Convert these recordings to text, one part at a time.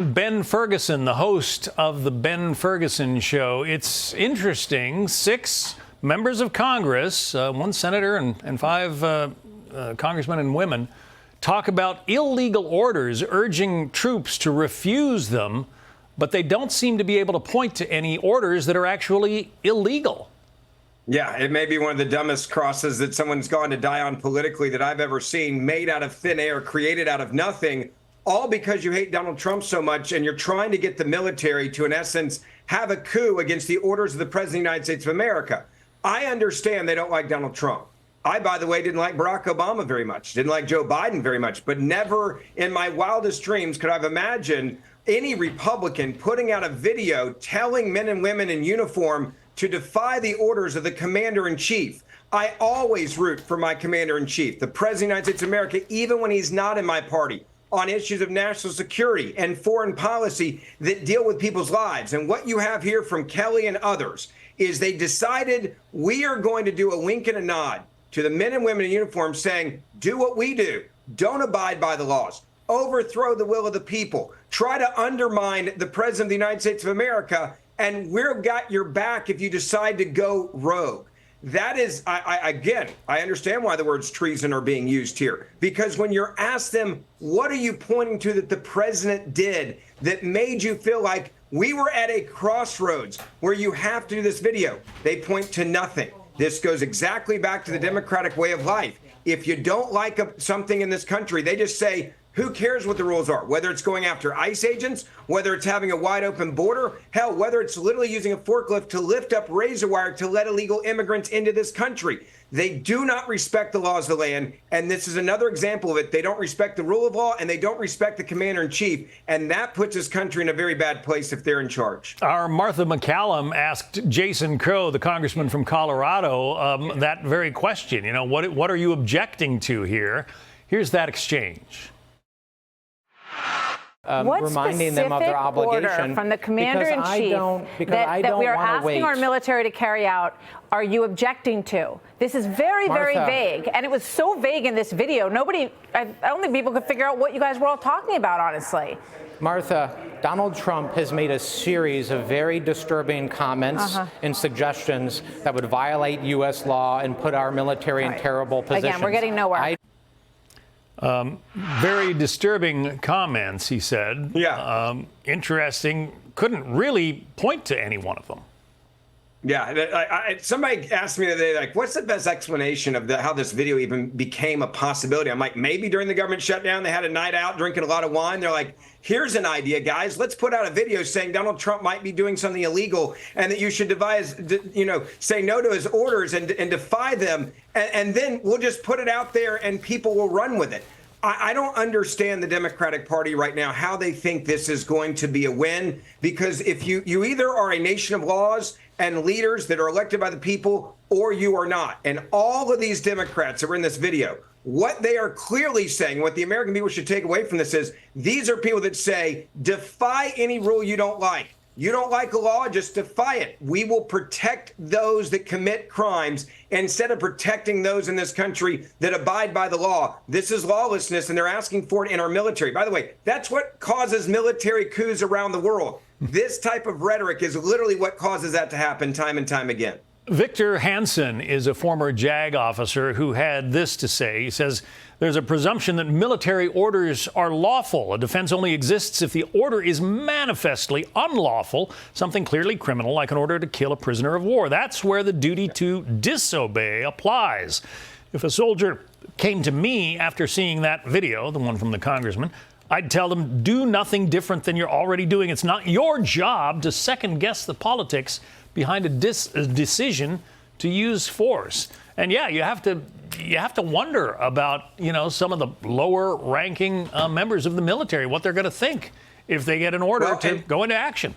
Ben Ferguson, the host of the Ben Ferguson Show. It's interesting. 6 members of Congress, 1 senator and 5 congressmen and women, talk about illegal orders urging troops to refuse them, but they don't seem to be able to point to any orders that are actually illegal. Yeah, it may be one of the dumbest crosses that someone's gone to die on politically that I've ever seen, made out of thin air, created out of nothing. All because you hate Donald Trump so much and you're trying to get the military to, in essence, have a coup against the orders of the President of the United States of America. I understand they don't like Donald Trump. I, by the way, didn't like Barack Obama very much, didn't like Joe Biden very much, but never in my wildest dreams could I have imagined any Republican putting out a video telling men and women in uniform to defy the orders of the commander-in-chief. I always root for my commander-in-chief, the President of the United States of America, even when he's not in my party, on issues of national security and foreign policy that deal with people's lives. And what you have here from Kelly and others is they decided we are going to do a wink and a nod to the men and women in uniform saying, do what we do. Don't abide by the laws. Overthrow the will of the people. Try to undermine the President of the United States of America, and we've got your back if you decide to go rogue. That is, again, I understand why the words treason are being used here, because when you're asked them, what are you pointing to that the president did that made you feel like we were at a crossroads where you have to do this video? They point to nothing. This goes exactly back to the Democratic way of life. If you don't like something in this country, they just say, who cares what the rules are? Whether it's going after ICE agents, whether it's having a wide open border, hell, whether it's literally using a forklift to lift up razor wire to let illegal immigrants into this country. They do not respect the laws of the land. And this is another example of it. They don't respect the rule of law and they don't respect the commander in chief. And that puts this country in a very bad place if they're in charge. Our Martha McCallum asked Jason Crow, the congressman from Colorado, that very question. You know, what are you objecting to here? Here's that exchange. Reminding them of their obligation order from the commander-in-chief that we are asking our military to carry out are you objecting to? This is very, very vague. And it was so vague in this video. I don't think people could figure out what you guys were all talking about, honestly. Martha, Donald Trump has made a series of very disturbing comments and suggestions that would violate U.S. law and put our military in terrible positions. Again, we're getting nowhere. Very disturbing comments, he said. Yeah. Interesting. Couldn't really point to any one of them. Yeah. Somebody asked me the other day, like, what's the best explanation of how this video even became a possibility? I'm like, maybe during the government shutdown, they had a night out drinking a lot of wine. They're like, here's an idea, guys. Let's put out a video saying Donald Trump might be doing something illegal and that you should say no to his orders and defy them. And then we'll just put it out there and people will run with it. I don't understand the Democratic Party right now, how they think this is going to be a win, because if you either are a nation of laws and leaders that are elected by the people or you are not. And all of these Democrats that were in this video, what they are clearly saying, what the American people should take away from this is these are people that say, defy any rule you don't like. You don't like a law, just defy it. We will protect those that commit crimes instead of protecting those in this country that abide by the law. This is lawlessness, and they're asking for it in our military. By the way, that's what causes military coups around the world. This type of rhetoric is literally what causes that to happen time and time again. Victor Hansen is a former JAG officer who had this to say. He says there's a presumption that military orders are lawful. A defense only exists if the order is manifestly unlawful, something clearly criminal, like an order to kill a prisoner of war. That's where the duty to disobey applies. If a soldier came to me after seeing that video, the one from the congressman, I'd tell them, do nothing different than you're already doing. It's not your job to second guess the politics behind a decision to use force. And yeah, you have to wonder about, some of the lower ranking members of the military, what they're going to think if they get an order to go into action.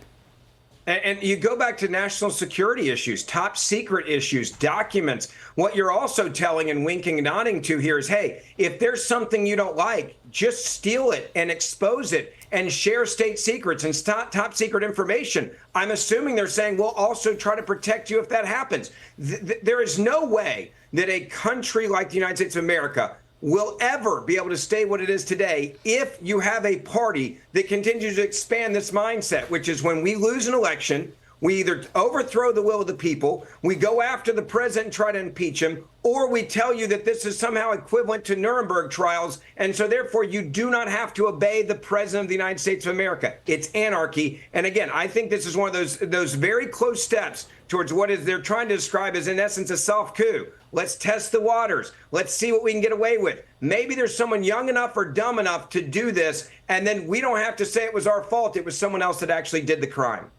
And you go back to national security issues, top secret issues, documents. What you're also telling and winking and nodding to here is, hey, if there's something you don't like, just steal it and expose it and share state secrets and top secret information. I'm assuming they're saying we'll also try to protect you if that happens. There is no way that a country like the United States of America will ever be able to stay what it is today if you have a party that continues to expand this mindset, which is when we lose an election, we either overthrow the will of the people, we go after the president and try to impeach him, or we tell you that this is somehow equivalent to Nuremberg trials, and so therefore you do not have to obey the president of the United States of America. It's anarchy. And again, I think this is one of those very close steps towards what is they're trying to describe as, in essence, a soft coup. Let's test the waters. Let's see what we can get away with. Maybe there's someone young enough or dumb enough to do this, and then we don't have to say it was our fault. It was someone else that actually did the crime.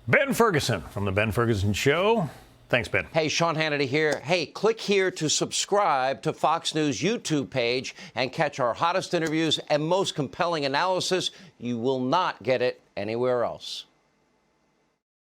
Ben Ferguson from The Ben Ferguson Show. Thanks, Ben. Hey, Sean Hannity here. Hey, click here to subscribe to Fox News YouTube page and catch our hottest interviews and most compelling analysis. You will not get it anywhere else.